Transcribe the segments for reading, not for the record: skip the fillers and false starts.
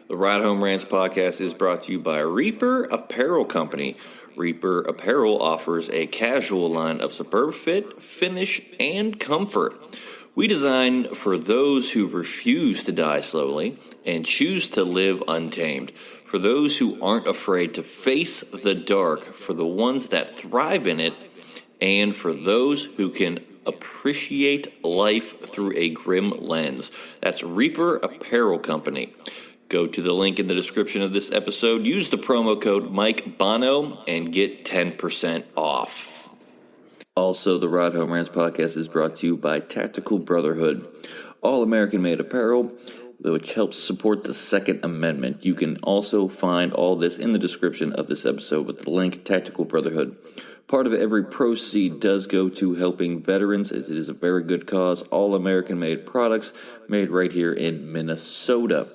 The Ride Home Rants podcast is brought to you by Reaper Apparel Company. Reaper Apparel offers a casual line of superb fit, finish, and comfort. We design for those who refuse to die slowly and choose to live untamed. For those who aren't afraid to face the dark, for the ones that thrive in it, and for those who can appreciate life through a grim lens. That's Reaper Apparel Company. Go to the link in the description of this episode, use the promo code Mike Bono, and get 10% off. Also, the Ride Home Rants podcast is brought to you by Tactical Brotherhood, all American-made apparel, which helps support the Second Amendment. You can also find all this in the description of this episode with the link Tactical Brotherhood. Part of every proceed does go to helping veterans. It is a very good cause. All American-made products made right here in Minnesota.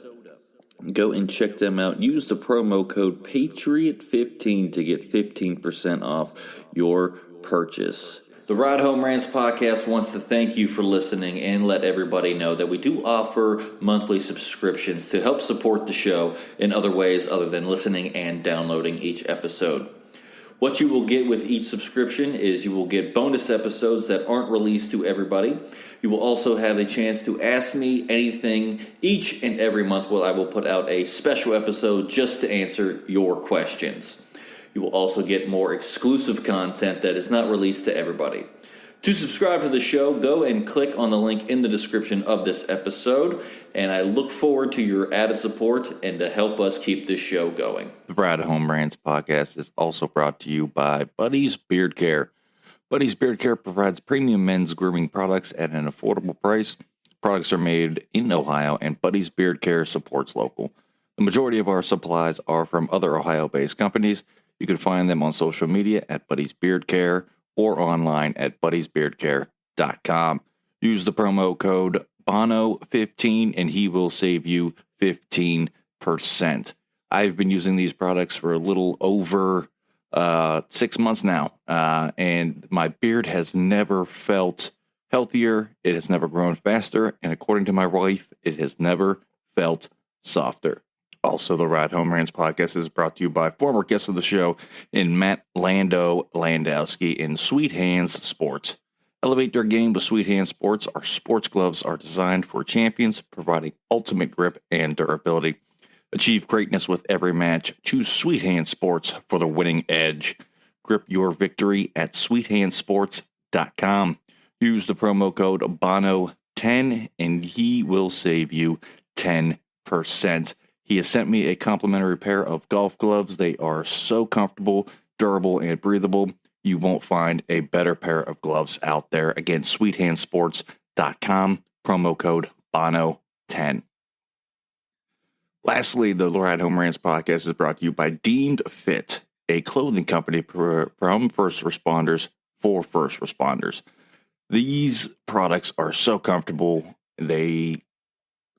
Go and check them out. Use the promo code PATRIOT15 to get 15% off your purchase. The Ride Home Rants podcast wants to thank you for listening and let everybody know that we do offer monthly subscriptions to help support the show in other ways other than listening and downloading each episode. What you will get with each subscription is you will get bonus episodes that aren't released to everybody. You will also have a chance to ask me anything each and every month where I will put out a special episode just to answer your questions. You will also get more exclusive content that is not released to everybody. To subscribe to the show, go and click on the link in the description of this episode, and I look forward to your added support and to help us keep this show going. The Ride Home Rants podcast is also brought to you by Buddy's Beard Care. Buddy's Beard Care provides premium men's grooming products at an affordable price. Products are made in Ohio, and Buddy's Beard Care supports local. The majority of our supplies are from other Ohio-based companies. You can find them on social media at Buddy's Beard Care or online at buddysbeardcare.com. Use the promo code BONO15 and he will save you 15%. I've been using these products for a little over 6 months now, and my beard has never felt healthier. It has never grown faster, and according to my wife, it has never felt softer. Also, the Ride Home Rants podcast is brought to you by former guest of the show in Matt Landowski in Sweet Hands Sports. Elevate your game with Sweet Hands Sports. Our sports gloves are designed for champions, providing ultimate grip and durability. Achieve greatness with every match. Choose Sweet Hands Sports for the winning edge. Grip your victory at sweethandsports.com. Use the promo code BONO10 and he will save you 10%. He has sent me a complimentary pair of golf gloves. They are so comfortable, durable, and breathable. You won't find a better pair of gloves out there. Again, sweethandsports.com, promo code BONO10. Lastly, the Ride Home Rants podcast is brought to you by Deemed Fit, a clothing company from first responders for first responders. These products are so comfortable. They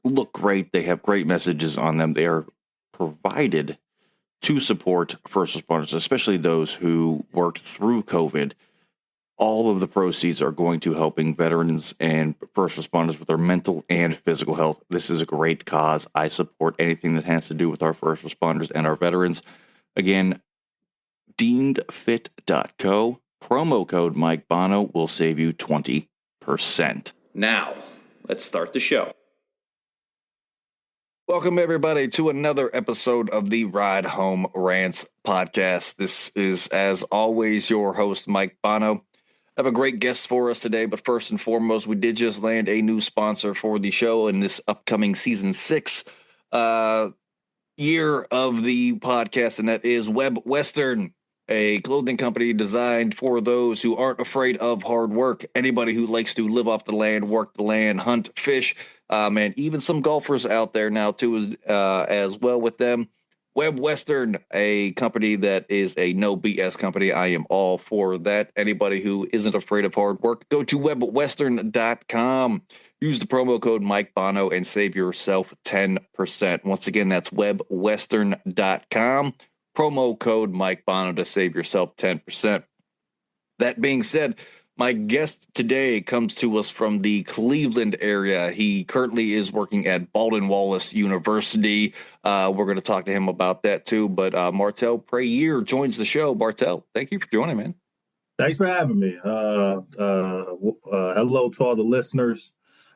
look great. They have great messages on them. They are provided to support first responders, especially those who worked through COVID. All of the proceeds are going to helping veterans and first responders with their mental and physical health. This is a great cause. I support anything that has to do with our first responders and our veterans. Again, deemedfit.co, promo code Mike Bono will save you 20%. Now, let's start the show. Welcome, everybody, to another episode of the Ride Home Rants podcast. This is, as always, your host, Mike Bono. I have a great guest for us today, but first and foremost, we did just land a new sponsor for the show in this upcoming season 6 year of the podcast, and that is Web Western, a clothing company designed for those who aren't afraid of hard work. Anybody who likes to live off the land, work the land, hunt, fish, and even some golfers out there now too, as well with them. Web Western, a company that is a no BS company. I am all for that. Anybody who isn't afraid of hard work, go to webwestern.com. Use the promo code Mike Bono and save yourself 10%. Once again, that's webwestern.com. Promo code Mike Bono to save yourself 10%. That being said, My guest today comes to us from the Cleveland area. He currently is working at Baldwin Wallace University. We're going to talk to him about that too. But Martell Prayear joins the show. Martell, thank you for joining, man. Thanks for having me. Hello to all the listeners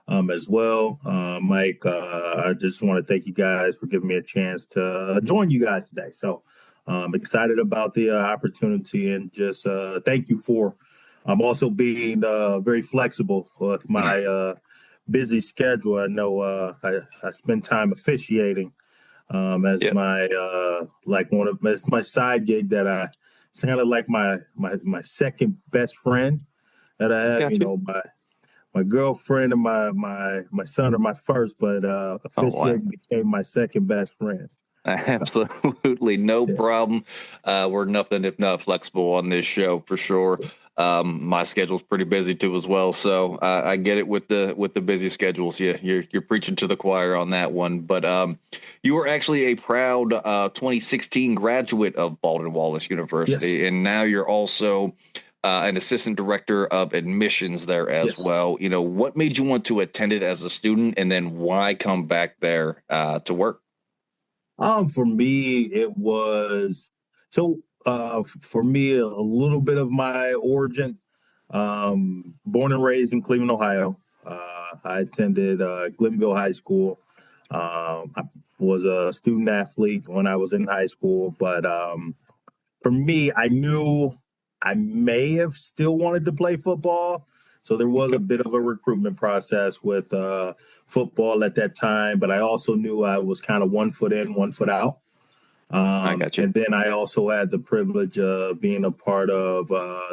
as well. Mike, I just want to thank you guys for giving me a chance to join you guys today. So I'm excited about the opportunity and just thank you for also being very flexible with my busy schedule. I know I spend time officiating as my as my side gig that it's kind of like my second best friend that I have. You know, my girlfriend and my son are my first, but officiating became my second best friend. Absolutely, no problem. We're nothing if not flexible on this show for sure. My schedule's pretty busy too as well, so I get it with the busy schedules. Yeah, you're preaching to the choir on that one. But you were actually a proud 2016 graduate of Baldwin Wallace University, yes. And now you're also an assistant director of admissions there as well. You know, what made you want to attend it as a student, and then why come back there to work? For me, it was for me a little bit of my origin. Born and raised in Cleveland, Ohio. I attended Glenville High School. I was a student athlete when I was in high school, but for me, I knew I may have still wanted to play football. So there was a bit of a recruitment process with football at that time, but I also knew I was kind of 1 foot in, 1 foot out. I got you. And then I also had the privilege of being a part of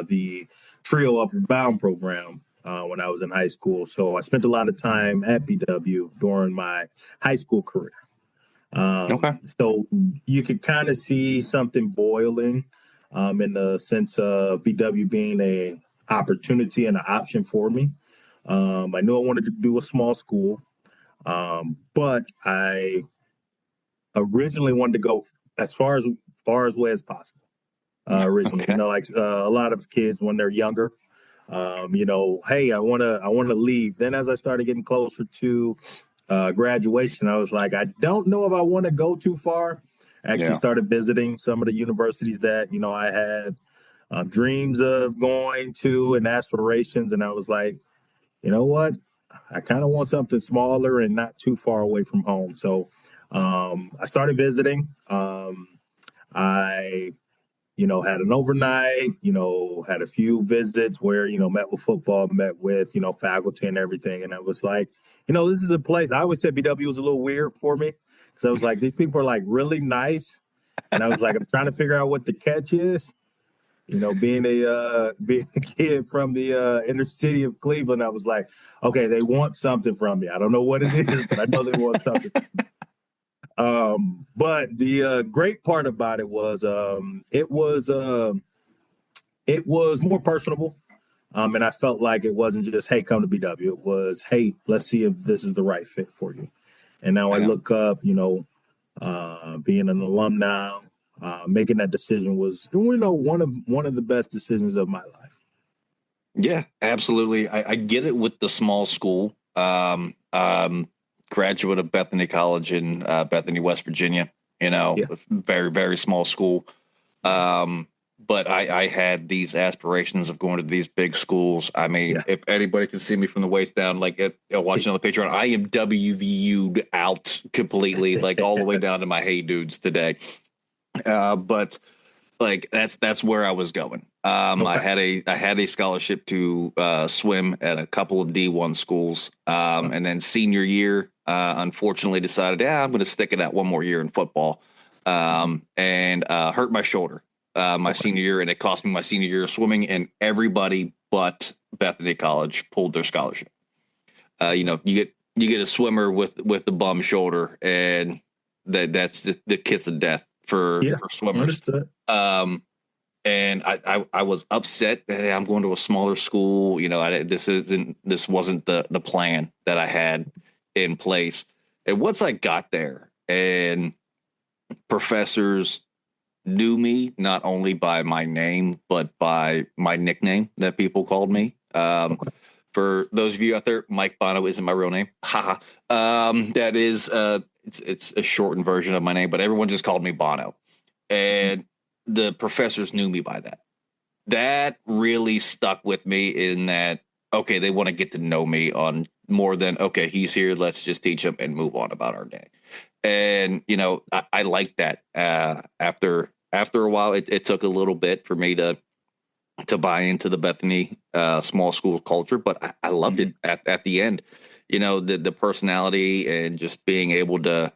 the Trio Upward Bound program when I was in high school. So I spent a lot of time at BW during my high school career. So you could kind of see something boiling in the sense of BW being a opportunity and an option for me. I knew I wanted to do a small school, but I originally wanted to go as far away as possible. Originally, you know, like a lot of kids when they're younger, you know, hey, I want to leave. Then as I started getting closer to graduation, I was like, I don't know if I want to go too far. I actually started visiting some of the universities that, you know, I had dreams of going to and aspirations. And I was like, you know what? I kind of want something smaller and not too far away from home. So I started visiting. I, you know, had an overnight, you know, had a few visits where, you know, met with football, met with, you know, faculty and everything. And I was like, you know, this is a place. I always said BW was a little weird for me. So I was like, these people are like really nice. And I was like, I'm trying to figure out what the catch is. You know, being a kid from the inner city of Cleveland, I was like, okay, they want something from me. I don't know what it is, but I know they want something. But the great part about it was it was more personable. And I felt like it wasn't just, hey, come to BW. It was, hey, let's see if this is the right fit for you. And now I look up, you know, being an alum now, making that decision was, you know, one of the best decisions of my life. Yeah, absolutely. I get it with the small school. Graduate of Bethany College in Bethany, West Virginia, you know, very, very small school. But I had these aspirations of going to these big schools. I mean, if anybody can see me from the waist down, like watching on the Patreon, I am WVU'd out completely, like all the way down to my hey dudes today. But like that's where I was going. I had a scholarship to swim at a couple of D1 schools, and then senior year, unfortunately decided, I'm going to stick it out one more year in football, and hurt my shoulder my senior year, and it cost me my senior year of swimming. And everybody but Bethany College pulled their scholarship. You know, you get a swimmer with the bum shoulder, and that's the kiss of death for swimmers. Understood. And I was upset that I'm going to a smaller school. You know, this wasn't the plan that I had in place. And once I got there, and professors knew me not only by my name but by my nickname that people called me. For those of you out there, Mike Bono isn't my real name. Haha. That is it's a shortened version of my name, but everyone just called me Bono. And the professors knew me by that. That really stuck with me in that, okay, they want to get to know me on more than, okay, he's here, let's just teach him and move on about our day. And, I like that. After a while, it took a little bit for me to buy into the Bethany small school culture, but I loved it at the end. The personality and just being able to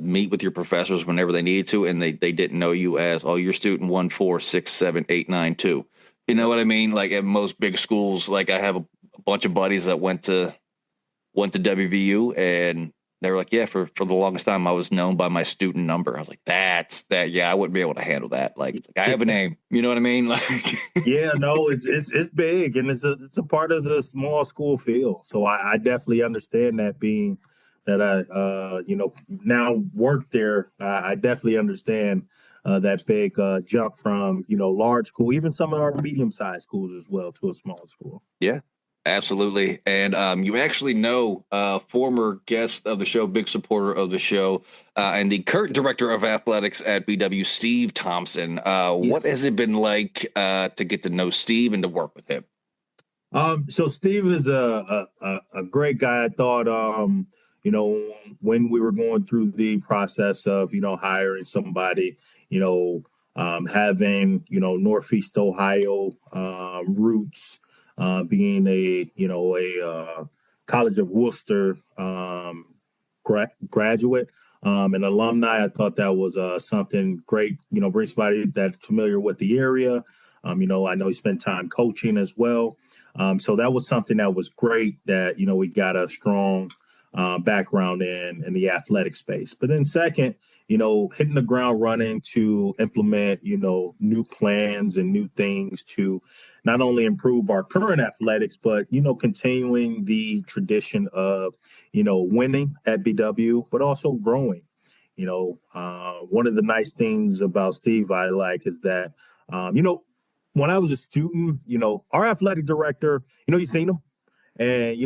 meet with your professors whenever they needed to, and they didn't know you as, oh, you're student 1467892. You know what I mean? Like at most big schools, like I have a bunch of buddies that went to WVU, and they were like, yeah, for the longest time I was known by my student number. I was like, that's that. Yeah, I wouldn't be able to handle that. Like I have a name. You know what I mean? Like, Yeah, no, it's big, and it's a part of the small school feel. So I definitely understand that, being that I now work there. I definitely understand that big jump from large school, even some of our medium sized schools as well, to a small school. yeah, absolutely. And you actually know former guest of the show, big supporter of the show, and the current director of athletics at BW, Steve Thompson. What has it been like to get to know Steve and to work with him? So Steve is a great guy. I thought, when we were going through the process of, hiring somebody, having, Northeast Ohio roots, being a College of Worcester graduate, an alumni. I thought that was something great, bring somebody that's familiar with the area. I know he spent time coaching as well. So that was something that was great, that, we got a strong background in the athletic space. But then second, hitting the ground running to implement, new plans and new things to not only improve our current athletics, but, continuing the tradition of, winning at BW, but also growing. One of the nice things about Steve I like is that, when I was a student, our athletic director, you've seen him, and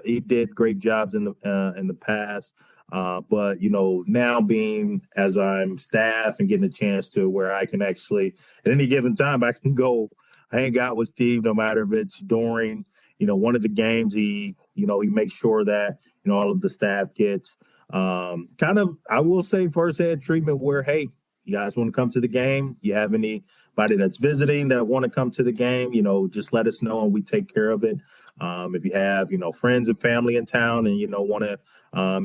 he did great jobs in the past. But now, being as I'm staff and getting a chance to where I can actually at any given time I can go hang out with Steve, no matter if it's during one of the games. He makes sure that all of the staff gets kind of, I will say, firsthand treatment where, hey, you guys want to come to the game? You have anybody that's visiting that want to come to the game? Just let us know and we take care of it. If you have, friends and family in town and, want to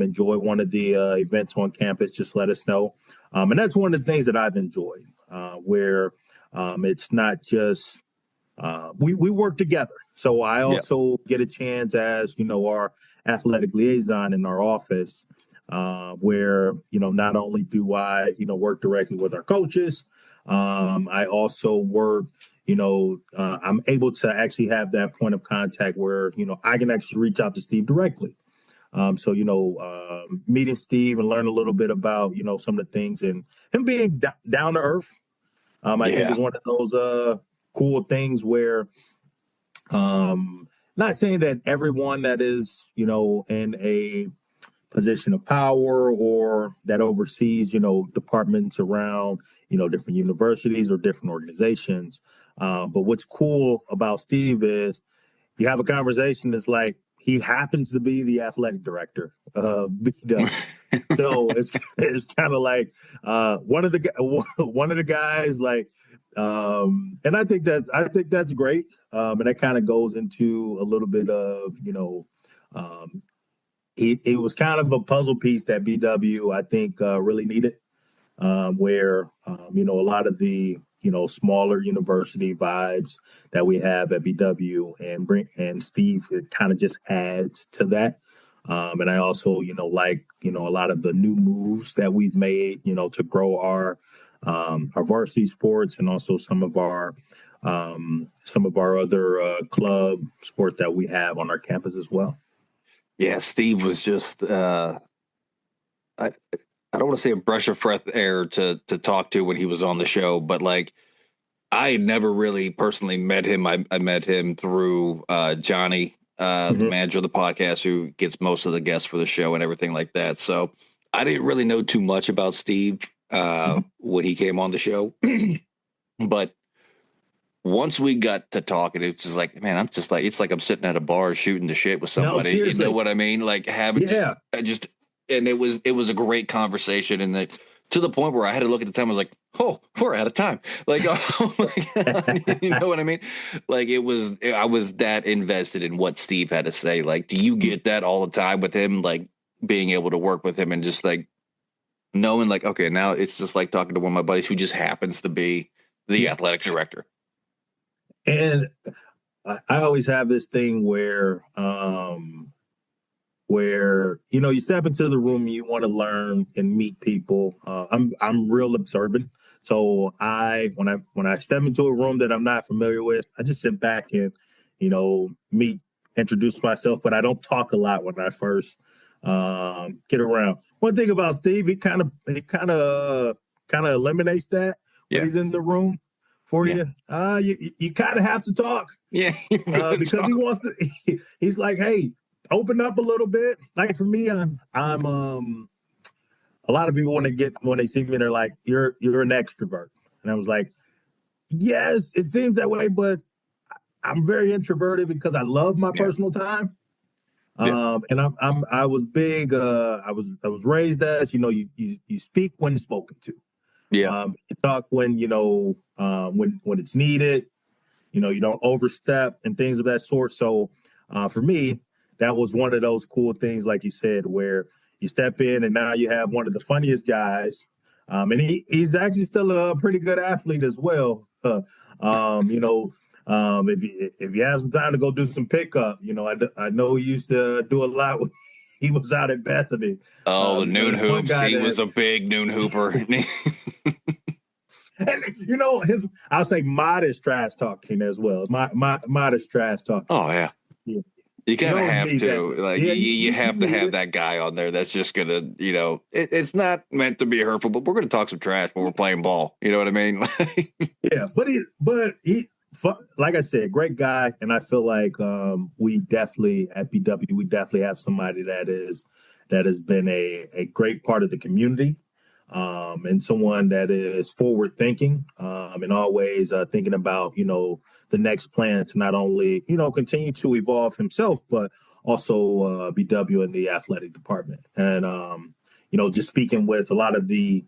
enjoy one of the events on campus, just let us know. And that's one of the things that I've enjoyed, where it's not just we work together. So I also get a chance as, our athletic liaison in our office, where, not only do I, work directly with our coaches, I also work, I'm able to actually have that point of contact where, I can actually reach out to Steve directly. So, meeting Steve and learn a little bit about, some of the things, and him being down to earth, I think is one of those cool things where, not saying that everyone that is, in a position of power or that oversees, departments around, different universities or different organizations. But what's cool about Steve is you have a conversation that's like, he happens to be the athletic director of BW. So it's kind of like one of the guys, like, and I think that's great. And that kind of goes into a little bit of, um, it was kind of a puzzle piece that BW, I think, really needed, where, a lot of the, smaller university vibes that we have at BW, and Steve, it kind of just adds to that. And I also, like, a lot of the new moves that we've made, to grow our varsity sports, and also some of our other club sports that we have on our campus as well. Yeah, Steve was just I don't want to say a brush of fresh air to talk to when he was on the show, but like I never really personally met him. I met him through Johnny, the manager of the podcast, who gets most of the guests for the show and everything like that. So I didn't really know too much about Steve when he came on the show. But once we got to talking, it's just like, man, I'm just like, it's like I'm sitting at a bar shooting the shit with somebody. You know what I mean? Like having just and it was a great conversation, and to the point where I had to look at the time. I was like, oh, we're out of time. Like, oh my God, you know what I mean? Like I was that invested in what Steve had to say. Like, do you get that all the time with him? Like being able to work with him and just like knowing, like, okay, now it's just like talking to one of my buddies who just happens to be the athletic director. And I always have this thing where you step into the room, you want to learn and meet people. I'm real observant, so when I step into a room that I'm not familiar with, I just sit back and introduce myself, but I don't talk a lot when I first get around. One thing about Steve, he kind of eliminates that when he's in the room for you. You kind of have to talk, because he wants to. He's like, hey, open up a little bit. Like for me, I'm a lot of people when they see me, they're like, you're an extrovert, and I was like, yes, it seems that way, but I'm very introverted because I love my personal time. And I was big. I was raised as you speak when spoken to. You talk when when it's needed. You don't overstep and things of that sort. So for me, that was one of those cool things, like you said, where you step in and now you have one of the funniest guys. And he's actually still a pretty good athlete as well. If you have some time to go do some pickup, I know he used to do a lot when he was out at Bethany. Oh, the noon hoops. He was a big noon hooper. And, I'll say modest trash talking as well. Modest trash talking. Oh yeah. You kind of have to, like, you have to have that guy on there that's just gonna, it's not meant to be hurtful, but we're gonna talk some trash when we're playing ball. You know what I mean? Yeah, but he, like I said, great guy, and I feel like we definitely at BW we definitely have somebody that has been a great part of the community. And someone that is forward thinking and always thinking about, the next plan to not only, continue to evolve himself, but also BW in the athletic department. And, just speaking with a lot of the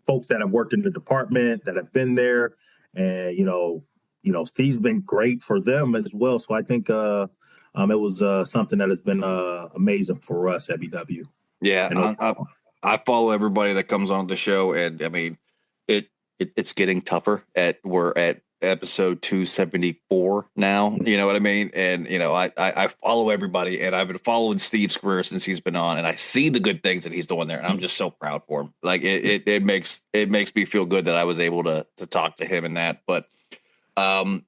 folks that have worked in the department that have been there, and, Steve's been great for them as well. So I think it was something that has been amazing for us at BW. Yeah, I follow everybody that comes on the show, and I mean, it's getting tougher. We're at episode 274 now. You know what I mean? And I follow everybody, and I've been following Steve's career since he's been on, and I see the good things that he's doing there, and I'm just so proud for him. Like it makes me feel good that I was able to talk to him and that, but.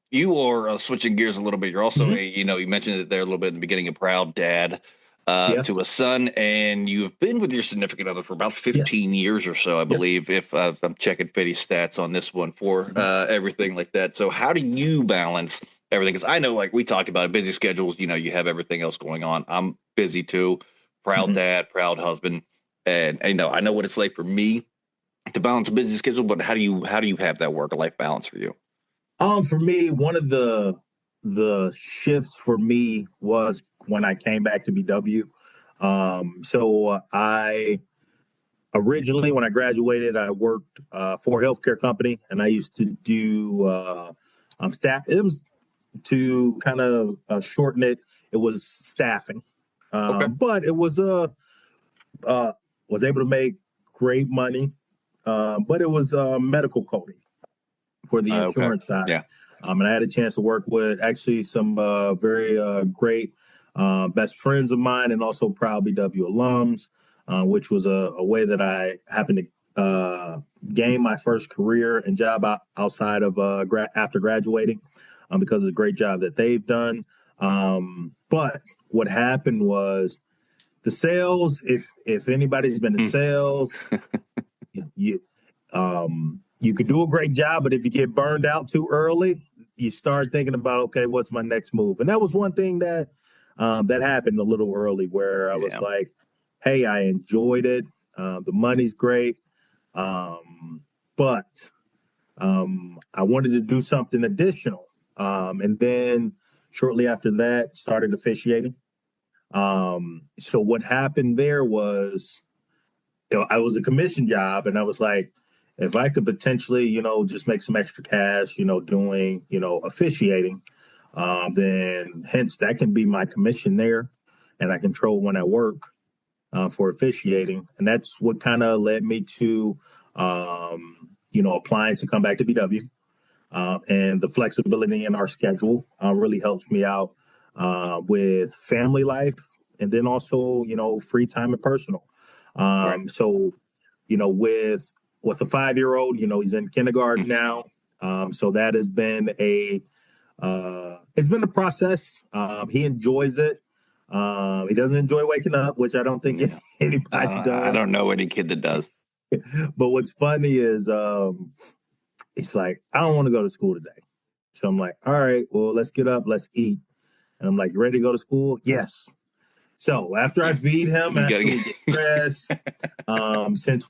You are switching gears a little bit. You're also you mentioned it there a little bit in the beginning, a proud dad to a son, and you've been with your significant other for about 15 years or so, I believe, if I'm checking Fitty's stats on this one for everything like that. So how do you balance everything? Because I know, like we talked about, busy schedules, you have everything else going on. I'm busy too, proud dad, proud husband. And I know what it's like for me to balance a busy schedule, but how do you have that work-life balance for you? For me, one of the shifts for me was when I came back to BW. So I originally, when I graduated, I worked for a healthcare company, and I used to do staff. It was to kind of shorten it. It was staffing, but it was was able to make great money. But it was medical coding for the insurance side. Yeah. And I had a chance to work with actually some very great best friends of mine and also proud BW alums, which was a way that I happened to gain my first career and job outside of after graduating because of the great job that they've done. But what happened was the sales, if anybody's been in sales, You could do a great job, but if you get burned out too early, you start thinking about, okay, what's my next move? And that was one thing that that happened a little early, where I was Yeah. like, hey, I enjoyed it. The money's great, but I wanted to do something additional. And then shortly after that, started officiating. So what happened there was, I was a commission job, and I was like, if I could potentially, just make some extra cash, doing, officiating, then hence that can be my commission there, and I control when I work for officiating, and that's what kind of led me to, applying to come back to BW, and the flexibility in our schedule really helps me out with family life, and then also, free time and personal. Right. So, with a 5-year-old, he's in kindergarten now. So that has been it's been a process. He enjoys it. He doesn't enjoy waking up, which I don't think Yeah. anybody I does. don't know any kid that does. But what's funny is, it's like, I don't want to go to school today. So I'm like, all right, well, let's get up, let's eat. And I'm like, you ready to go to school? Yes. So after I feed him, after we get dressed, since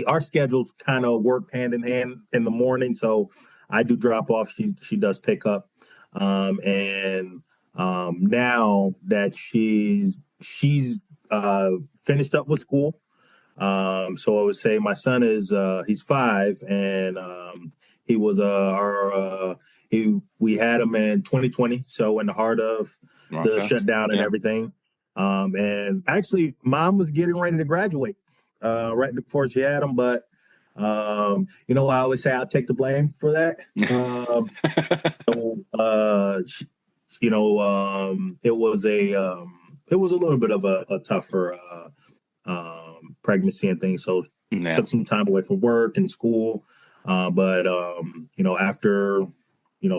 our schedules kind of work hand in hand in the morning, so I do drop off, she does pick up, and now that she's finished up with school, so I would say my son is he's 5, and he was we had him in 2020, so in the heart of the shutdown and everything. And actually, mom was getting ready to graduate right before she had him, but I always say I'll take the blame for that. It was a little bit of a tougher pregnancy and things, so took some time away from work and school. But after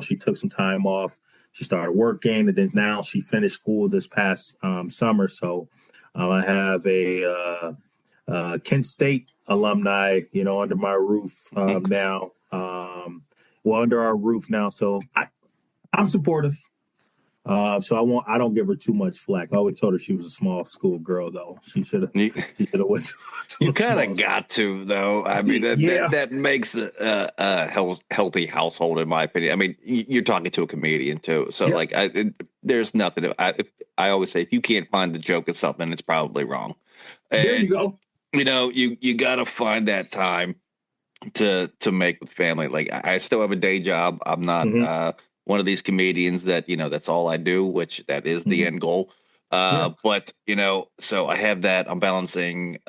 she took some time off, she started working, and then now she finished school this past summer. So I have a Kent State alumni, under my roof now. Under our roof now. So I'm supportive. So I don't give her too much flack. I always told her she was a small school girl, though. She should have went to you kind of got to, though. I mean, that makes a healthy household, in my opinion. I mean, you're talking to a comedian too, so there's nothing. I always say, if you can't find the joke in something, it's probably wrong. And, there you go. You got to find that time to make with family. Like, I still have a day job. I'm not one of these comedians that that's all I do, which that is the end goal. But so I have that. I'm balancing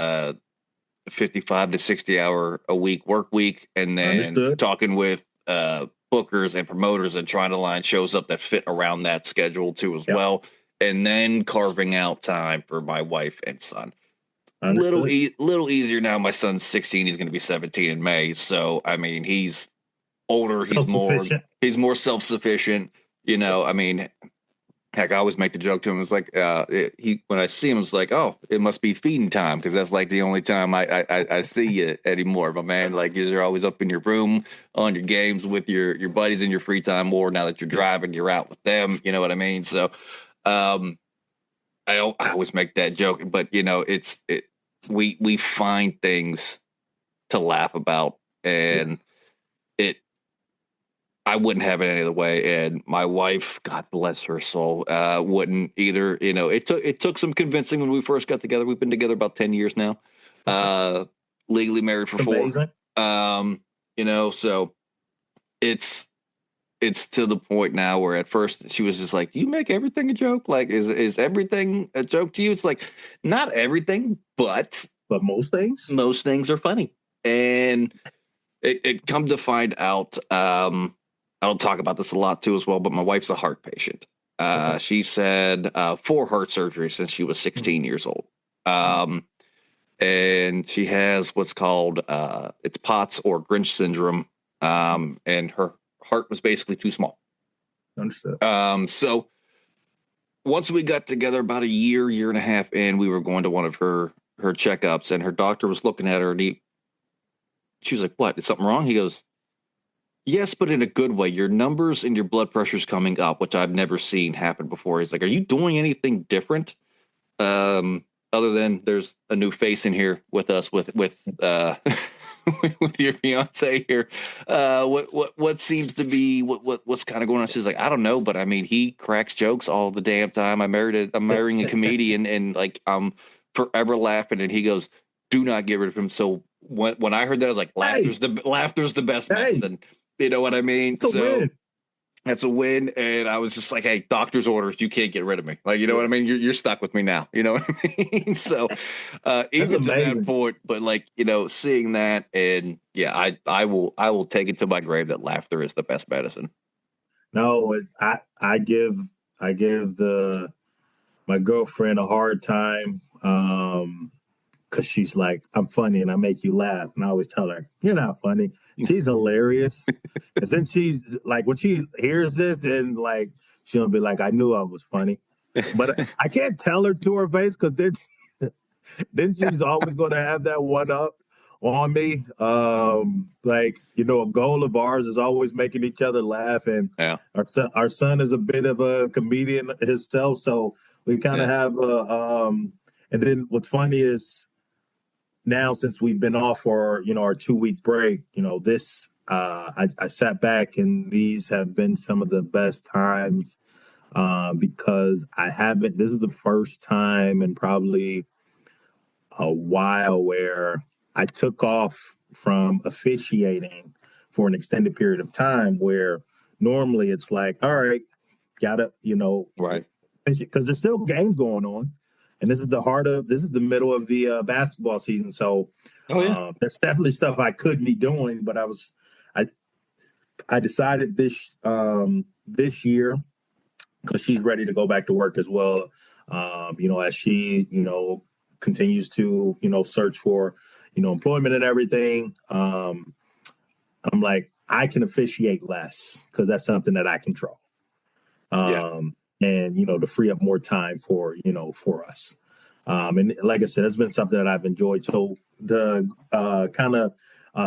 55 to 60 hour a week work week, and then talking with bookers and promoters and trying to line shows up that fit around that schedule too as well, and then carving out time for my wife and son. Little easier now. My son's 16. He's going to be 17 in May. So I mean, he's older. He's more self-sufficient. I mean, heck, I always make the joke to him. It's like when I see him, it's like, oh, it must be feeding time, because that's like the only time I see you anymore. But man, like, you're always up in your room on your games with your buddies in your free time more. Now that you're driving, you're out with them. You know what I mean? So I always make that joke, but we find things to laugh about, and I wouldn't have it any other way. And my wife, God bless her soul, wouldn't either. It took some convincing when we first got together. We've been together about 10 years now, legally married for 4. So it's to the point now where at first she was just like, "You make everything a joke? Like, is everything a joke to you?" It's like, not everything, but most things are funny. And it come to find out, I don't talk about this a lot too as well, but my wife's a heart patient. She said 4 heart surgeries since she was 16 years old. And she has what's called it's POTS or Grinch syndrome. And her heart was basically too small. Understood. So once we got together about a year and a half in, we were going to one of her her checkups, and her doctor was looking at her, and she was like, "What? Is something wrong?" He goes, "Yes, but in a good way. Your numbers and your blood pressure's coming up, which I've never seen happen before." He's like, "Are you doing anything different? Other than there's a new face in here with us with with your fiance here. What seems to be what's kind of going on?" She's like, "I don't know, but I mean, he cracks jokes all the damn time. I'm marrying a comedian, and like I'm forever laughing." And he goes, "Do not get rid of him." So when I heard that, I was like, laughter's the best medicine. You know what I mean? So that's a win. And I was just like, "Hey, doctor's orders, you can't get rid of me." Like, you know what I mean? You're stuck with me now. You know what I mean? So even to that point, but like, you know, seeing that, and yeah, I will take it to my grave that laughter is the best medicine. No, I give my girlfriend a hard time because she's like, "I'm funny and I make you laugh," and I always tell her, "You're not funny." She's hilarious. And then she's like, when she hears this, then like she'll be like, "I knew I was funny," but I can't tell her to her face because then she's always going to have that one up on me. Like, you know, a goal of ours is always making each other laugh, and our son is a bit of a comedian himself, so we kind of have a. And then what's funny is now, since we've been off for, you know, our 2 week break, you know, this I sat back, and these have been some of the best times because I haven't. This is the first time in probably a while where I took off from officiating for an extended period of time, where normally it's like, all right, gotta, you know, right, because there's still games going on, and this is the middle of the basketball season. So there's definitely stuff I could be doing, but I decided this year, because she's ready to go back to work as well. You know, as she, you know, continues to, you know, search for, you know, employment and everything. I'm like, I can officiate less because that's something that I control. And, you know, to free up more time for, you know, for us. And like I said, it's been something that I've enjoyed. So to kind of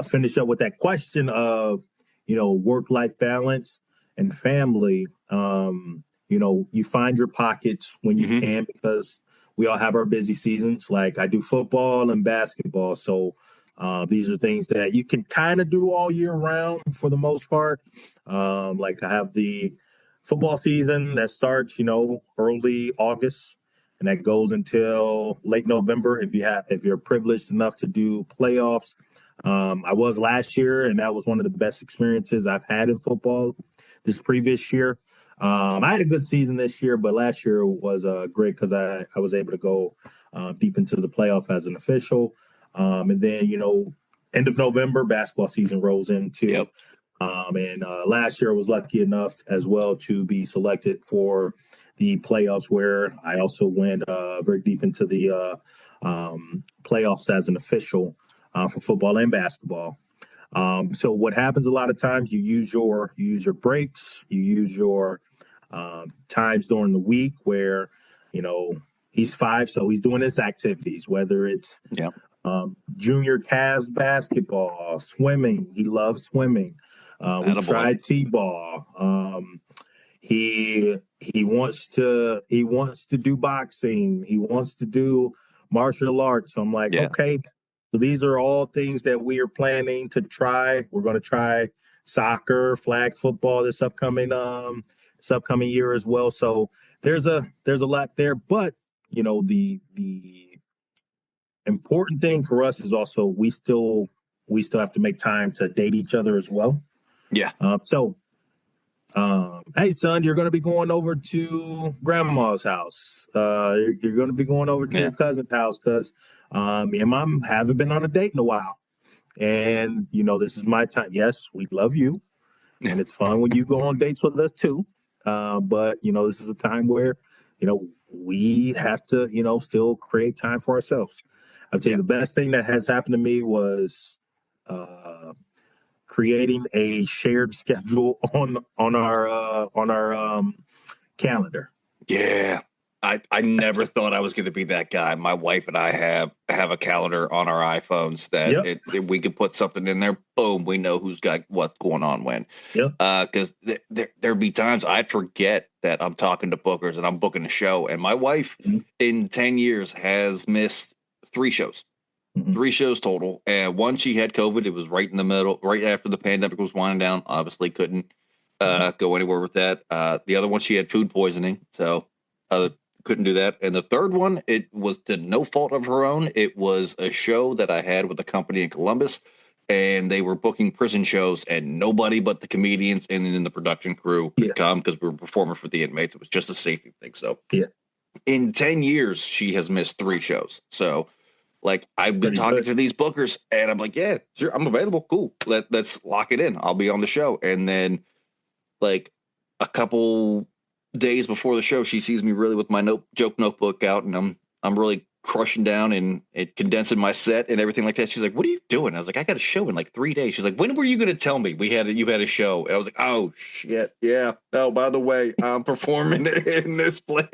finish up with that question of, you know, work-life balance and family, you know, you find your pockets when you can, because we all have our busy seasons. Like I do football and basketball. So these are things that you can kind of do all year round for the most part. Like I have the football season that starts, you know, early August, and that goes until late November if you're privileged enough to do playoffs. I was last year, and that was one of the best experiences I've had in football this previous year. I had a good season this year, but last year was great because I was able to go deep into the playoff as an official. And then, you know, end of November, basketball season rolls into. And last year I was lucky enough as well to be selected for the playoffs, where I also went very deep into the playoffs as an official for football and basketball. So what happens a lot of times, you use your breaks, you use your times during the week where, you know, he's 5, so he's doing his activities, whether it's junior Cavs basketball, swimming. He loves swimming. We tried t-ball. He wants to do boxing. He wants to do martial arts. So I'm like, okay, so these are all things that we are planning to try. We're going to try soccer, flag football this upcoming year as well. So there's a lot there, but you know, the important thing for us is also we still have to make time to date each other as well. Hey son, you're going to be going over to grandma's house. You're going to be going over to your cousin's house because me and mom haven't been on a date in a while. And, you know, this is my time. Yes, we love you. And it's fun when you go on dates with us too. But, you know, this is a time where, you know, we have to, you know, still create time for ourselves. I'll tell you, the best thing that has happened to me was creating a shared schedule on our calendar. I never thought I was going to be that guy. My wife and I have a calendar on our iPhones that we could put something in there. Boom, we know who's got what's going on when. Yep. Because there'd be times I'd forget that I'm talking to bookers and I'm booking a show, and my wife in 10 years has missed 3 shows. 3 shows total, and one she had COVID. It was right in the middle, right after the pandemic was winding down. Obviously, couldn't go anywhere with that. The other one she had food poisoning, so couldn't do that. And the third one, it was to no fault of her own. It was a show that I had with a company in Columbus, and they were booking prison shows, and nobody but the comedians and then the production crew could come because we were performing for the inmates. It was just a safety thing. So in 10 years, she has missed 3 shows. So like I've been talking to these bookers, and I'm like, yeah, sure, I'm available. Cool. Let's lock it in. I'll be on the show. And then like a couple days before the show, she sees me really with my joke notebook out, and I'm really crushing down and condensing my set and everything like that. She's like, "What are you doing?" I was like, "I got a show in like 3 days." She's like, "When were you going to tell me you had a show?" And I was like, "Oh shit, yeah. Oh, by the way, I'm performing in this play."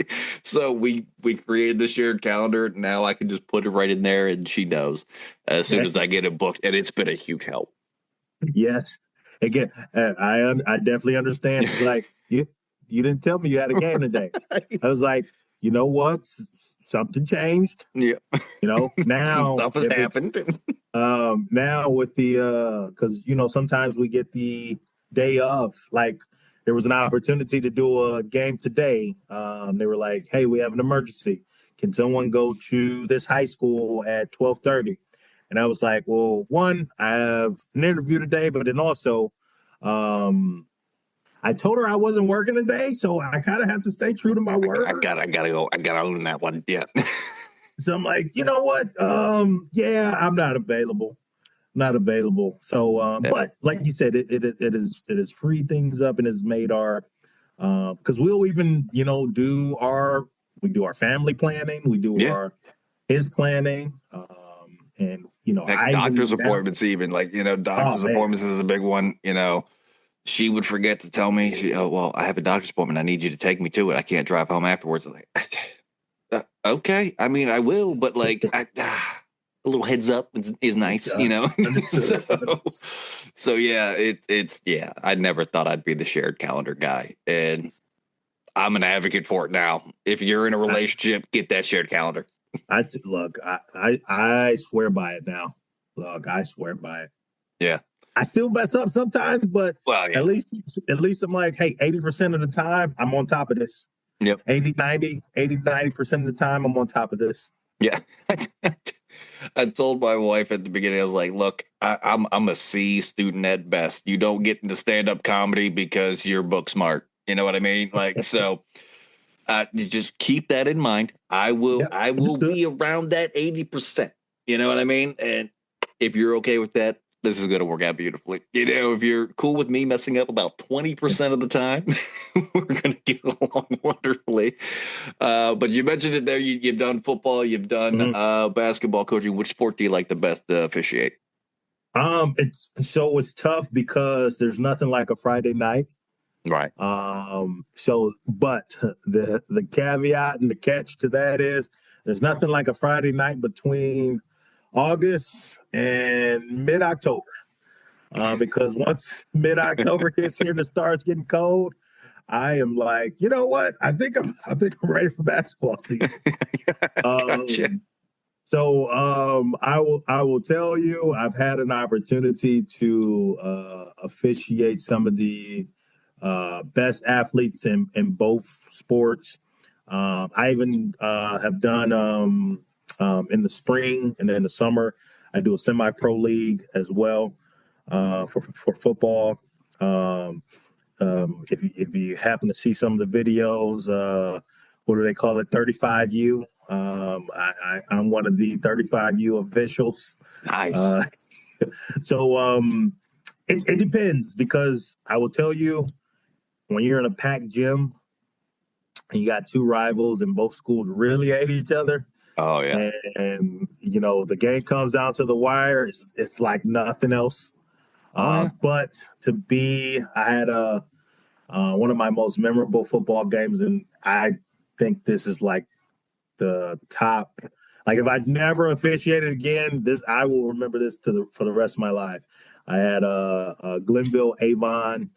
So we created the shared calendar. Now I can just put it right in there, and she knows as soon as I get it booked, and it's been a huge help. Yes, again, I definitely understand. It's like you didn't tell me you had a game today. I was like, you know what? Something changed. Yeah. You know, now stuff has happened. Now with the because sometimes we get the day of, like there was an opportunity to do a game today. They were like, "Hey, we have an emergency. Can someone go to this high school at 12:30?" And I was like, "Well, one, I have an interview today, but then also, I told her I wasn't working today, so I kind of have to stay true to my word." I gotta go. I gotta own that one. Yeah. So I'm like, you know what? Yeah, I'm not available. So, but like you said, it has freed things up and has made our because we'll even do our family planning, we do his planning, and Heck, doctor's appointments, even like doctor's appointments is a big one. She would forget to tell me, "Oh, well, I have a doctor's appointment. I need you to take me to it. I can't drive home afterwards." I'm like, okay. I mean, I will, but like, a little heads up is nice, So yeah, it's I never thought I'd be the shared calendar guy, and I'm an advocate for it now. If you're in a relationship, get that shared calendar. Look, I swear by it now. Look, I swear by it. Yeah. I still mess up sometimes, but at least I'm like, hey, 80% of the time I'm on top of this. Yep. 90% of the time I'm on top of this. Yeah. I told my wife at the beginning, I was like, look, I'm a C student at best. You don't get into stand-up comedy because you're book smart. You know what I mean? Like, so you just keep that in mind. I will be around that 80%. You know what I mean? And if you're okay with that, this is going to work out beautifully. If you're cool with me messing up about 20% of the time, we're going to get along wonderfully. But you mentioned it there. You've done football. You've done basketball coaching. Which sport do you like the best to officiate? It's tough because there's nothing like a Friday night. Right. But the caveat and the catch to that is there's nothing like a Friday night between August and mid-October, because once mid-October gets here and it starts getting cold, I am like, you know what? I think I'm ready for basketball season. Gotcha. So I will tell you, I've had an opportunity to officiate some of the best athletes in both sports. I even have done in the spring and in the summer, I do a semi-pro league as well for football. If you happen to see some of the videos, what do they call it? 35U. I'm one of the 35U officials. Nice. So it depends, because I will tell you, when you're in a packed gym and you got 2 rivals and both schools really hate each other. Oh yeah. And the game comes down to the wire. It's like nothing else. But I had one of my most memorable football games, and I think this is like the top. Like if I never officiated again, this I will remember this for the rest of my life. I had a Glenville Avon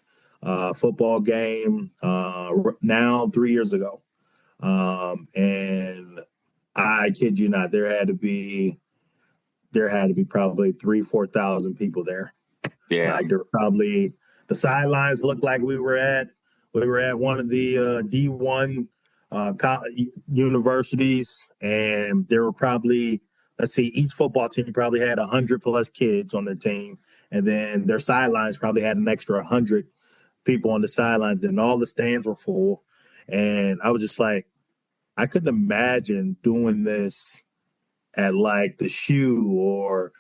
football game now 3 years ago, and I kid you not, there had to be probably 3,000-4,000 people there. Yeah. Like there were probably the sidelines looked like we were at one of the D1 universities, and there were probably, let's see, each football team probably had 100+ kids on their team, and then their sidelines probably had an extra 100 people on the sidelines. Then all the stands were full, and I was just like, I couldn't imagine doing this at like the Shoe or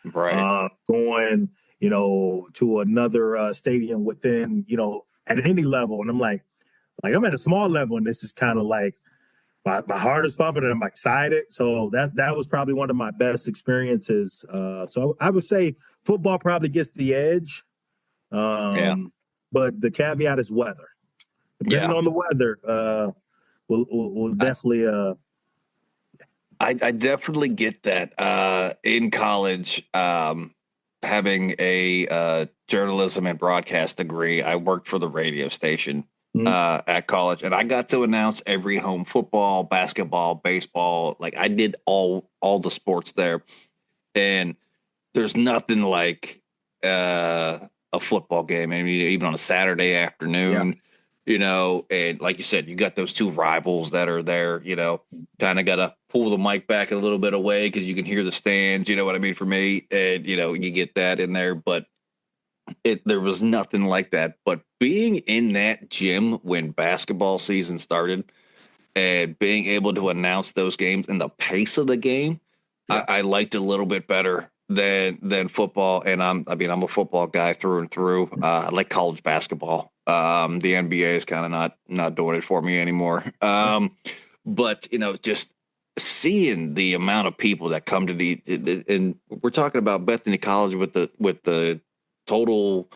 going, to another stadium within, at any level. And I'm like I'm at a small level, and this is kind of like my heart is pumping and I'm excited. So that was probably one of my best experiences. So I would say football probably gets the edge. But the caveat is weather. Depending on the weather, we'll definitely. I definitely get that. In college, having a journalism and broadcast degree, I worked for the radio station at college, and I got to announce every home football, basketball, baseball. Like I did all the sports there, and there's nothing like a football game. I mean, even on a Saturday afternoon. And like you said, you got those two rivals that are there, kind of got to pull the mic back a little bit away because you can hear the stands, you know what I mean, for me. And, you get that in there, but there was nothing like that. But being in that gym when basketball season started and being able to announce those games and the pace of the game, I liked it a little bit better than football. And I'm a football guy through and through. I like college basketball. The NBA is kind of not doing it for me anymore. But just seeing the amount of people that come to and we're talking about Bethany College with the total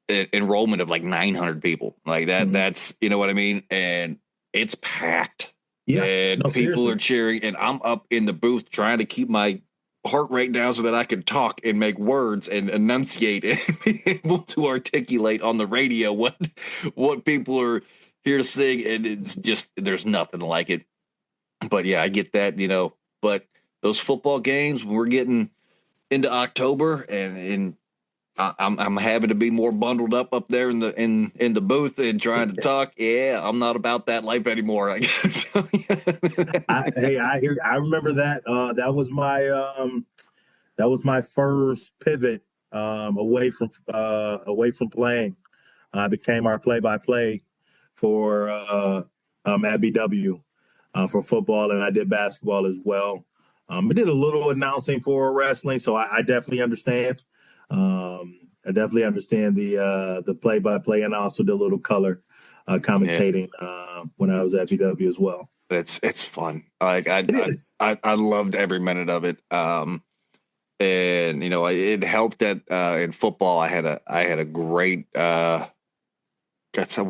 enrollment of like 900 people, like that. That's what I mean, and it's packed. Yeah, and people seriously are cheering, and I'm up in the booth trying to keep my heart rate down so that I can talk and make words and enunciate and be able to articulate on the radio what people are here to sing. And it's just, there's nothing like it. But yeah, I get that, but those football games, we're getting into October and I'm having to be more bundled up there in the booth and trying to talk. Yeah, I'm not about that life anymore. I gotta tell you. I remember that. That was my first pivot away from playing. I became our play-by-play for at BW for football, and I did basketball as well. I did a little announcing for wrestling, so I definitely understand. I definitely understand the play-by-play, and I also did a little color commentating when I was at BW as well. It's fun. Like I loved every minute of it. And it helped that in football I had a great we'll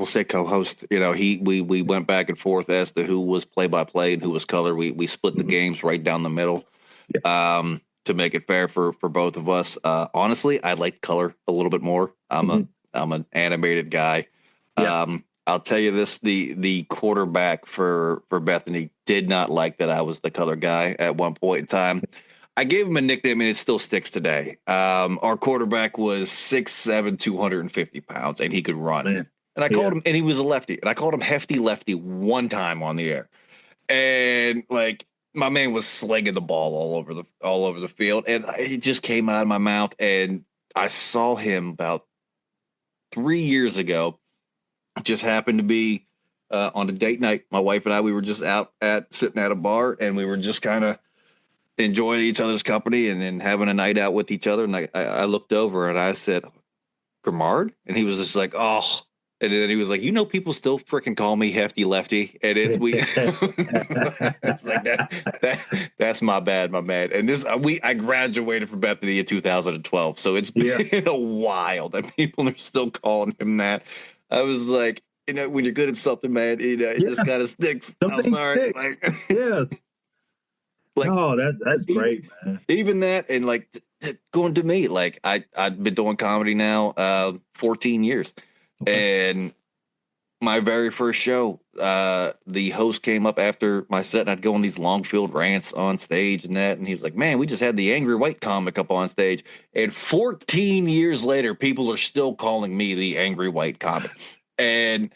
say co-host. We went back and forth as to who was play-by-play and who was color. We split the games right down the middle. To make it fair for both of us. Honestly, I like color a little bit more. I'm an animated guy. I'll tell you this, the quarterback for Bethany did not like that I was the color guy at one point in time. I gave him a nickname and it still sticks today. Our quarterback was 6'7", 250 pounds, and he could run. Man. And I called him, and he was a lefty, and I called him Hefty Lefty one time on the air. And like, my man was slinging the ball all over the field, and it just came out of my mouth. And I saw him about 3 years ago. Just happened to be on a date night. My wife and I, we were just sitting at a bar, and we were just kind of enjoying each other's company and having a night out with each other. And I looked over and I said, "Grimard," and he was just like, "Oh." And then he was like, people still freaking call me Hefty Lefty. And it's like that's my bad, my man. And I graduated from Bethany in 2012. So it's been a while that people are still calling him that. I was like, you know, when you're good at something, man, you know, it just kind of sticks. Something sticks. Like, Yes. like, oh, that's great, man. Even that, and like going to me, like I've been doing comedy now 14 years, and my very first show, the host came up after my set, and I'd go on these long field rants on stage and that, and he was like, "Man, we just had the angry white comic up on stage," and 14 years later, people are still calling me the angry white comic, and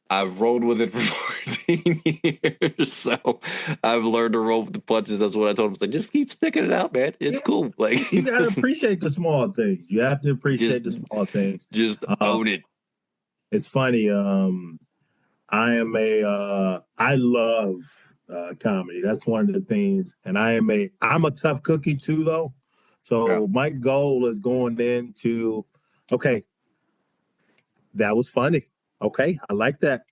I've rolled with it for 14 years, so I've learned to roll with the punches. That's what I told him. Like, just keep sticking it out, man. It's cool. Like, you gotta appreciate the small things. You have to appreciate the small things. Just own it. It's funny. I love comedy. That's one of the things, and I'm a tough cookie too, though. So my goal is going into, okay, that was funny. Okay, I like that.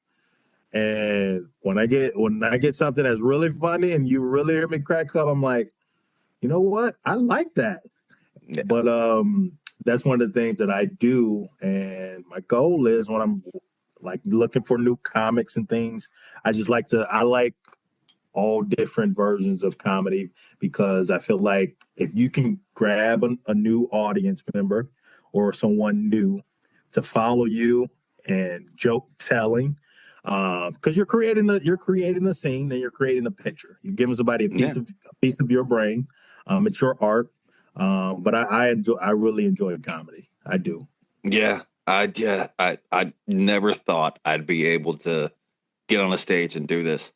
And when I get something that's really funny and you really hear me crack up, I'm like, you know what? I like that. Yeah. But that's one of the things that I do. And my goal is when I'm like looking for new comics and things, I like all different versions of comedy, because I feel like if you can grab a new audience member or someone new to follow you and joke telling, because you're creating a scene and you're creating a picture. You're giving somebody a piece of your brain. It's your art. But I really enjoy comedy. I do. Yeah. I never thought I'd be able to get on a stage and do this.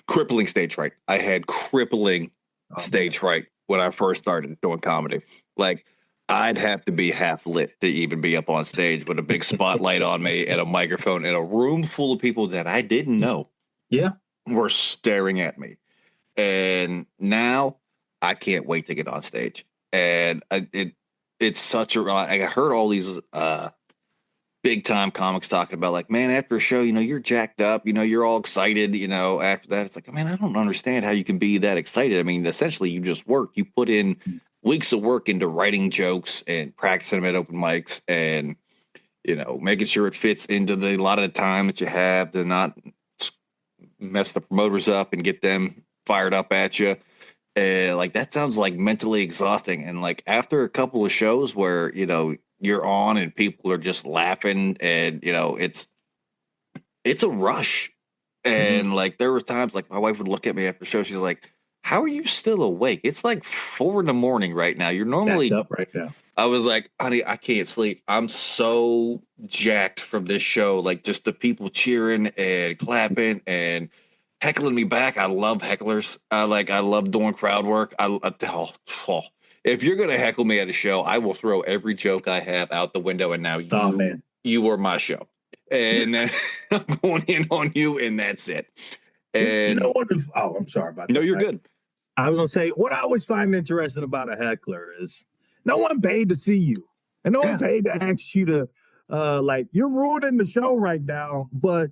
Crippling stage fright. I had crippling stage fright when I first started doing comedy. Like, I'd have to be half lit to even be up on stage with a big spotlight on me and a microphone in a room full of people that I didn't know. Yeah. Were staring at me. And now I can't wait to get on stage. And it's such a, I heard all these big time comics talking about, like, man, after a show, you know, you're jacked up, you know, you're all excited, you know, after that. It's like, man, I don't understand how you can be that excited. I mean, essentially you just work. You put in weeks of work into writing jokes and practicing them at open mics and, you know, making sure it fits into a lot of the time that you have to not mess the promoters up and get them fired up at you. Like, that sounds like mentally exhausting. And like, after a couple of shows where, you know, you're on and people are just laughing and, you know, it's a rush. And like, there were times like my wife would look at me after the show. She's like, how are you still awake? It's like 4 a.m. right now. You're normally jacked up right now. I was like, honey, I can't sleep. I'm so jacked from this show. Like, just the people cheering and clapping and heckling me back. I love hecklers. I love doing crowd work. If you're gonna heckle me at a show, I will throw every joke I have out the window. And now you are my show, and I'm going in on you, and that's it. And you know what? I'm sorry about that. No, you're good. I was gonna say, what I always find interesting about a heckler is no one paid to see you, and no one paid to ask you to, like, you're ruining the show right now. But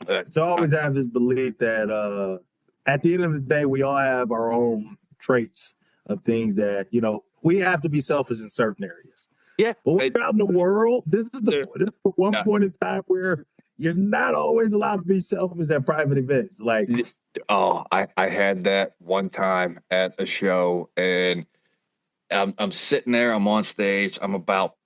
to always have this belief that at the end of the day, we all have our own traits of things that, you know, we have to be selfish in certain areas. Yeah. But when you're out in the world, this is one point in time where you're not always allowed to be selfish at private events. Like, I had that one time at a show, and I'm sitting there, I'm on stage, I'm about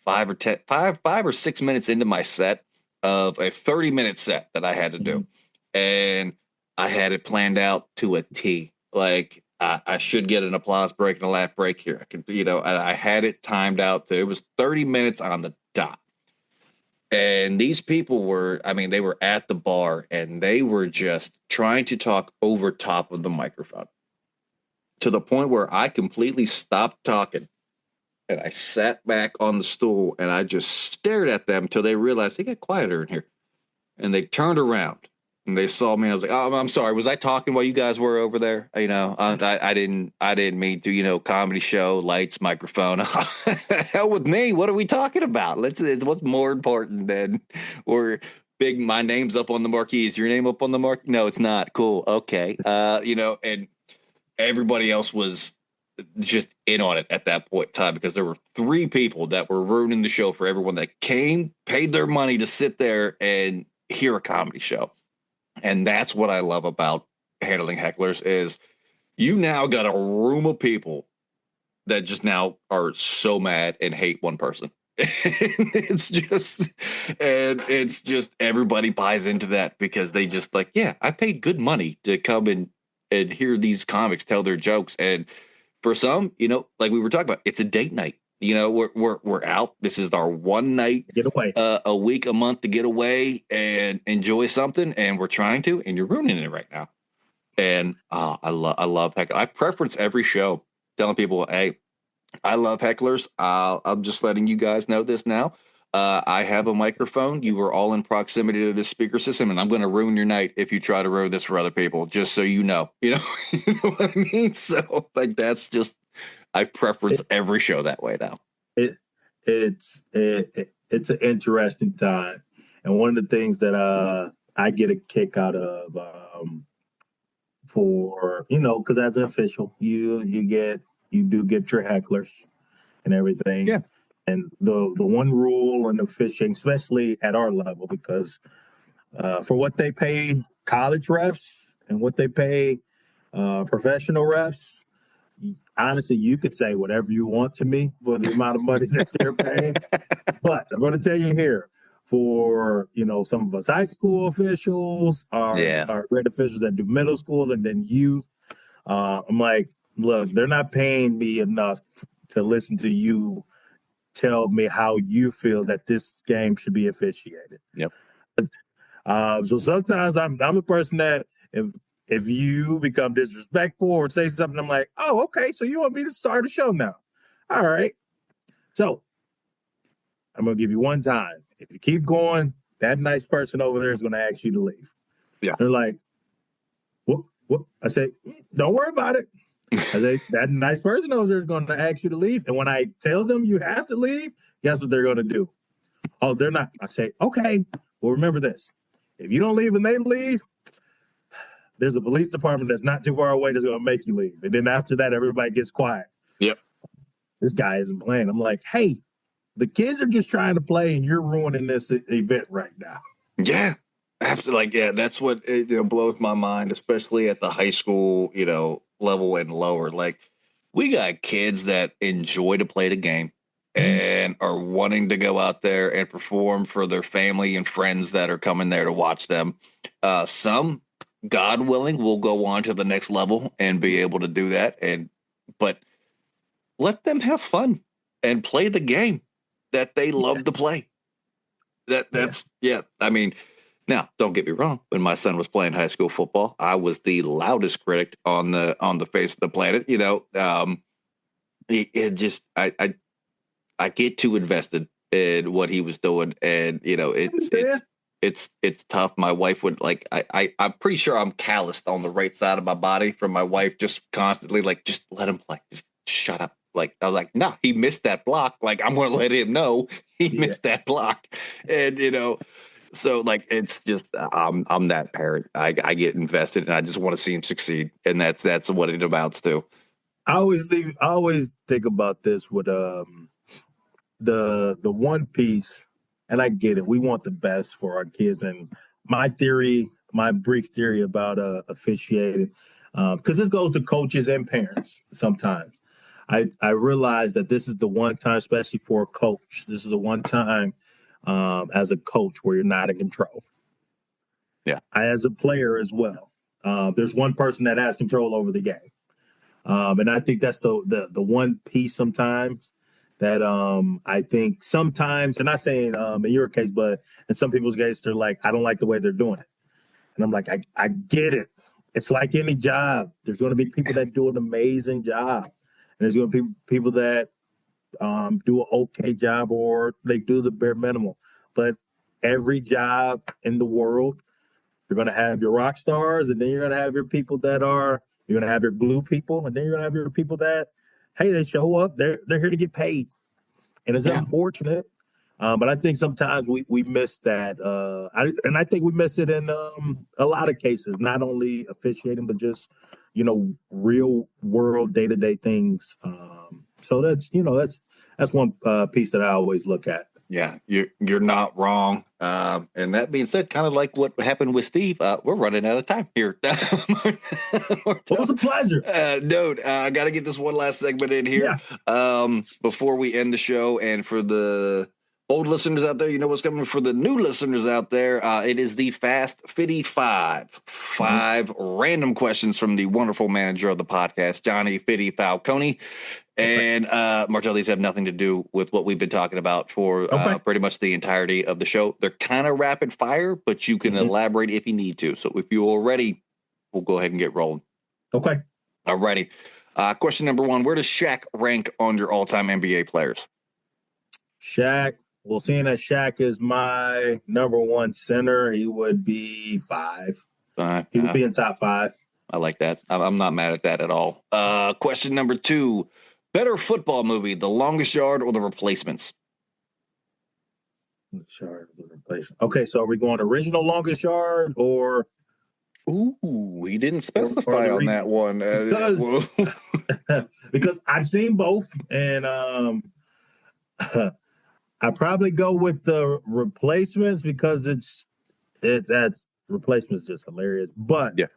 5 or 6 minutes into my set of a 30-minute set that I had to do. And I had it planned out to a T. Like, I should get an applause break and a laugh break here. I could, you know, I had it timed out it was 30 minutes on the dot. And these people were, I mean, they were at the bar and they were just trying to talk over top of the microphone to the point where I completely stopped talking. And I sat back on the stool and I just stared at them until they realized they get quieter in here. And they turned around and they saw me. I was like, "Oh, I'm sorry. Was I talking while you guys were over there? You know, I didn't mean to. You know, comedy show, lights, microphone. Hell with me. What are we talking about? What's more important than big? My name's up on the marquee. Is your name up on the marquee? No, it's not. Cool. Okay. You know, and everybody else was just in on it at that point in time, because there were 3 people that were ruining the show for everyone that came, paid their money to sit there and hear a comedy show. And that's what I love about handling hecklers is you now got a room of people that just now are so mad and hate one person. it's just everybody buys into that because they just like, yeah, I paid good money to come and hear these comics tell their jokes. And for some, like we were talking about, it's a date night. We're out. This is our one night, Get away. a week, a month to get away and enjoy something. And we're trying to, and you're ruining it right now. And I love heckle. I preference every show telling people, hey, I love hecklers. I'm just letting you guys know this now. I have a microphone. You are all in proximity to this speaker system, and I'm going to ruin your night if you try to ruin this for other people, just so you know. You know what I mean? So, like, that's just, I preference every show that way now. It's an interesting time. And one of the things that I get a kick out of because as an official, you do get your hecklers and everything. Yeah. And the one rule in officiating, especially at our level, because for what they pay college refs and what they pay professional refs, honestly, you could say whatever you want to me for the amount of money that they're paying. But I'm going to tell you here, for some of us high school officials, our grade officials that do middle school and then youth, I'm like, look, they're not paying me enough to listen to you tell me how you feel that this game should be officiated. Yep. So sometimes I'm a person that if you become disrespectful or say something, I'm like, oh, okay, so you want me to start the show now? All right. So I'm gonna give you one time. If you keep going, that nice person over there is gonna ask you to leave. Yeah. They're like, what? I say, don't worry about it. I say, that nice person over there is going to ask you to leave. And when I tell them you have to leave, guess what they're going to do? Oh, they're not. I say, okay, well, remember this. If you don't leave and they leave, there's a police department that's not too far away that's going to make you leave. And then after that, everybody gets quiet. Yep. This guy isn't playing. I'm like, hey, the kids are just trying to play and you're ruining this event right now. Yeah. Absolutely. Like, yeah, that's what blows my mind, especially at the high school, level and lower. Like, we got kids that enjoy to play the game and are wanting to go out there and perform for their family and friends that are coming there to watch them. Some, God willing, will go on to the next level and be able to do that. But let them have fun and play the game that they love to play. That's I mean, now, don't get me wrong. When my son was playing high school football, I was the loudest critic on the face of the planet. I get too invested in what he was doing, and it's tough. My wife would I'm pretty sure I'm calloused on the right side of my body from my wife just constantly just let him play, just shut up. Like, I was like, nah, he missed that block. Like, I'm going to let him know he missed that block, and So it's just I'm that parent. I get invested and I just want to see him succeed, and that's what it amounts to. I always think about this with the one piece, and I get it. We want the best for our kids, and my brief theory about officiating, because this goes to coaches and parents sometimes. I realize that this is the one time, especially for a coach, this is the one time as a coach where you're not in control. Yeah. As a player as well. There's one person that has control over the game. And I think that's the one piece sometimes that I think sometimes, and not saying in your case, but in some people's case, they're like, I don't like the way they're doing it. And I'm like, I get it. It's like any job. There's going to be people that do an amazing job. And there's going to be people that do an okay job or they do the bare minimum. But every job in the world, you're going to have your rock stars, and then you're going to have your people you're going to have your glue people, and then you're going to have your people that, hey, they show up, they're here to get paid. And it's unfortunate, But I think sometimes we miss that. I think we miss it in a lot of cases, not only officiating, but just, real world day-to-day things. So that's one piece that I always look at. Yeah, you're not wrong. And that being said, kind of like what happened with Steve, we're running out of time here. It was a pleasure. Dude, I got to get this one last segment in here before we end the show. And for the old listeners out there, you know what's coming. For the new listeners out there, it is the Fast 55. Five random questions from the wonderful manager of the podcast, Johnny Fitty Falcone. And Martell, these have nothing to do with what we've been talking about for pretty much the entirety of the show. They're kind of rapid fire, but you can elaborate if you need to. So if you're all ready, we'll go ahead and get rolling. Okay. All righty. Question number one, where does Shaq rank on your all-time NBA players? Shaq, well, seeing that Shaq is my number one center, he would be 5. He would be in top 5. I like that. I'm not mad at that at all. Question number 2. Better football movie, The Longest Yard or The Replacements? Okay, so are we going original Longest Yard or? Ooh, we didn't specify on that one. Because I've seen both, and I probably go with The Replacements because that's Replacements just hilarious. But yeah,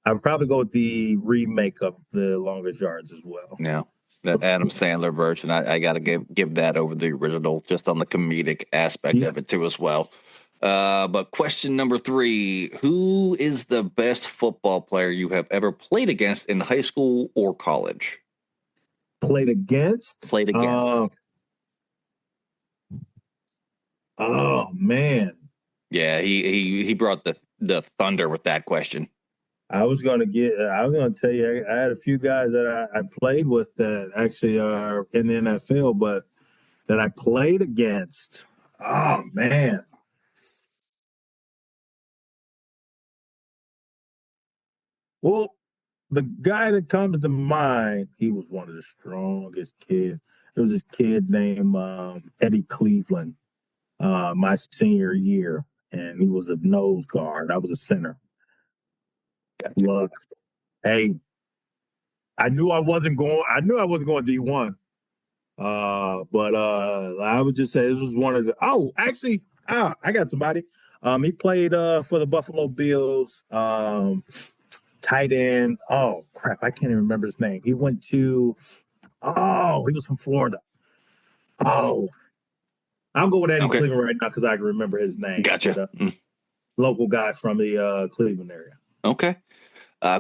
I'd probably go with the remake of The Longest Yards as well. Yeah. That Adam Sandler version, I got to give that over the original, just on the comedic aspect of it too as well. But question number 3, who is the best football player you have ever played against in high school or college? Played against? Oh man. Yeah, he brought the thunder with that question. I was going to tell you, I had a few guys that I played with that actually are in the NFL, but that I played against. Oh, man. Well, the guy that comes to mind, he was one of the strongest kids. There was this kid named Eddie Cleveland my senior year, and he was a nose guard. I was a center. Gotcha. Look. Hey, I knew I wasn't going D1. But I would just say this was one of the I got somebody. He played for the Buffalo Bills, tight end. Oh crap, I can't even remember his name. He went to he was from Florida. Oh, I'll go with Eddie Cleveland right now because I can remember his name. Gotcha. But, local guy from the Cleveland area. Okay.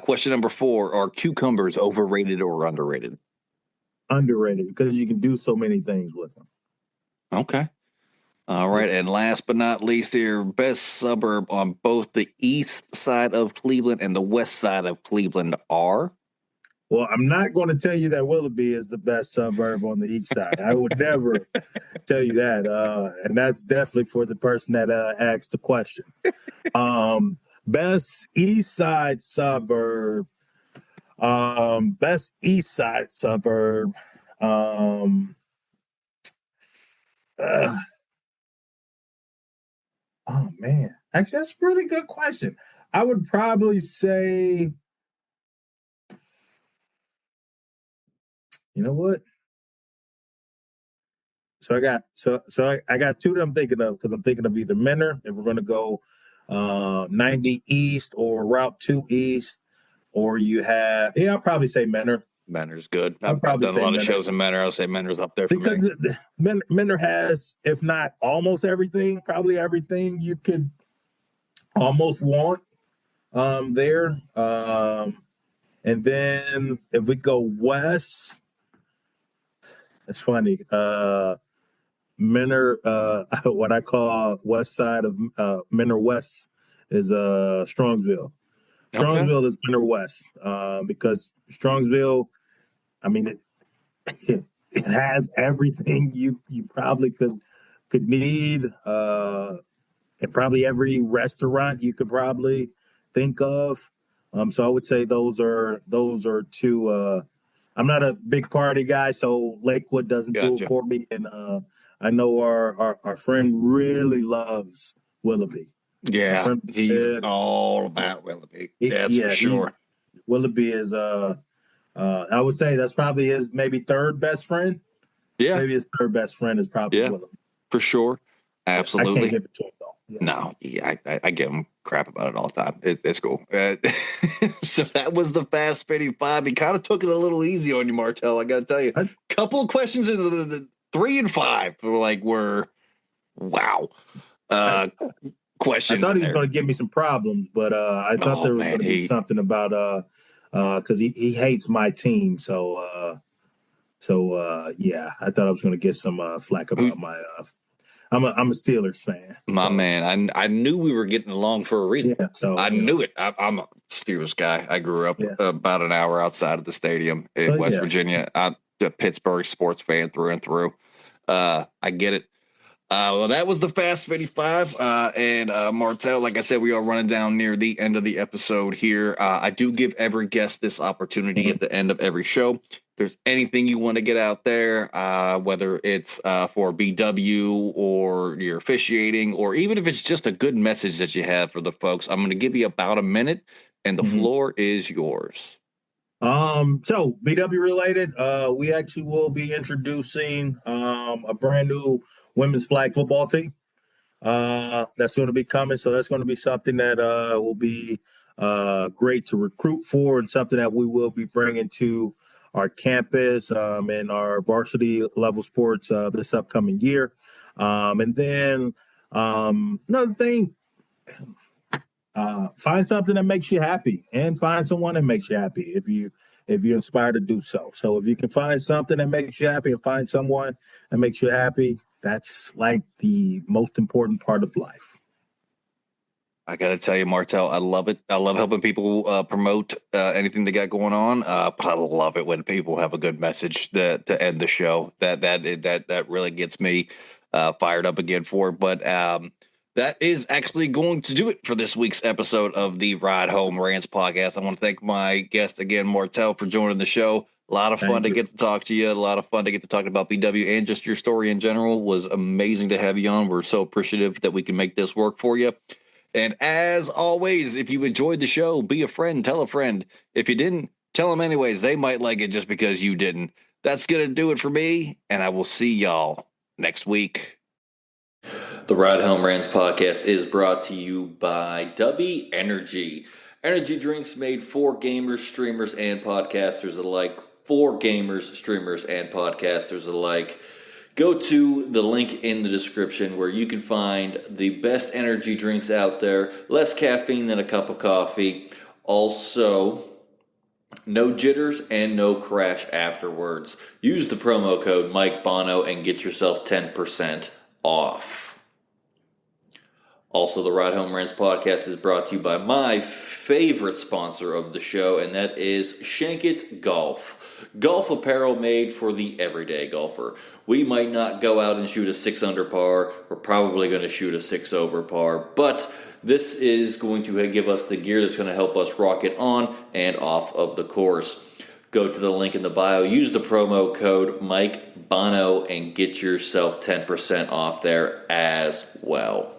Question number 4, are cucumbers overrated or underrated? Underrated because you can do so many things with them. Okay. All right. And last but not least here, best suburb on both the east side of Cleveland and the west side of Cleveland are? Well, I'm not going to tell you that Willoughby is the best suburb on the east side. I would never tell you that. And that's definitely for the person that asked the question. Best east side suburb. Best east side suburb. Oh man, actually, that's a really good question. I would probably say, you know what? So I got 2 that I'm thinking of because I'm thinking of either Menor, if we're going to go 90 East or Route 2 East, or you have I'll probably say Menor. Menor's good. I've done a lot of shows in Menor. I'll say Menor's up there for because me. Menor has, if not almost everything, probably everything you could almost want there. And then if we go west, it's funny. Menor, what I call west side of Menor West is Strongsville. Strongsville is Menor West because Strongsville, I mean, it has everything you probably could need, and probably every restaurant you could probably think of. So I would say those are 2. I'm not a big party guy, so Lakewood doesn't do it for me, and I know our friend really loves Willoughby. Our Yeah, friend, he's all about Willoughby. That's for yeah, sure. Willoughby is I would say that's probably his maybe third best friend. Yeah, Maybe his third best friend is probably yeah, Willoughby. for sure. Yeah, I can't Absolutely. give it to him though. Yeah. No, yeah, I give him crap about it all the time. It's cool. So that was the Fast 55. He kind of took it a little easy on you, Martell. I got to tell you, couple of questions in the 3 and 5 were wow. Questions. I thought in he was there. going to give me some problems, but I thought there was going to be something about because he hates my team, so yeah, I thought I was going to get some flack about my. I'm a Steelers fan. My man, I knew we were getting along for a reason. Yeah, so I knew it. I'm a Steelers guy. I grew up about an hour outside of the stadium in West Virginia. I'm a Pittsburgh sports fan through and through. I get it. Well, that was the Fast 55. And Martell, like I said, we are running down near the end of the episode here. I do give every guest this opportunity at the end of every show. If there's anything you want to get out there, whether it's for BW or your officiating, or even if it's just a good message that you have for the folks, I'm going to give you about a minute, and the floor is yours. So BW related, we actually will be introducing a brand new women's flag football team. That's going to be coming. So that's going to be something that will be great to recruit for, and something that we will be bringing to our campus and our varsity level sports this upcoming year. And then another thing, find something that makes you happy, and find someone that makes you happy if you're inspired to do so. So if you can find something that makes you happy and find someone that makes you happy, that's like the most important part of life. I got to tell you, Martell, I love it. I love helping people promote anything they got going on. But I love it when people have a good message to end the show. That really gets me fired up again for it. But that is actually going to do it for this week's episode of the Ride Home Rants podcast. I want to thank my guest again, Martell, for joining the show. A lot of fun to get to talk to you. A lot of fun to get to talk about BW and just your story in general. It was amazing to have you on. We're so appreciative that we can make this work for you. And as always, if you enjoyed the show, be a friend, tell a friend. If you didn't, tell them anyways. They might like it just because you didn't. That's going to do it for me, and I will see y'all next week. The Ride Home Rants podcast is brought to you by W Energy. Energy drinks made for gamers, streamers, and podcasters alike. For gamers, streamers, and podcasters alike. Go to the link in the description where you can find the best energy drinks out there. Less caffeine than a cup of coffee. Also, no jitters and no crash afterwards. Use the promo code Mike Bono and get yourself 10% off. Also, the Ride Home Rants podcast is brought to you by my favorite sponsor of the show, and that is Shankit Golf. Golf apparel made for the everyday golfer. We might not go out and shoot a 6 under par. We're probably going to shoot a 6 over par, but this is going to give us the gear that's going to help us rocket on and off of the course. Go to the link in the bio, use the promo code Mike Bono, and get yourself 10% off there as well.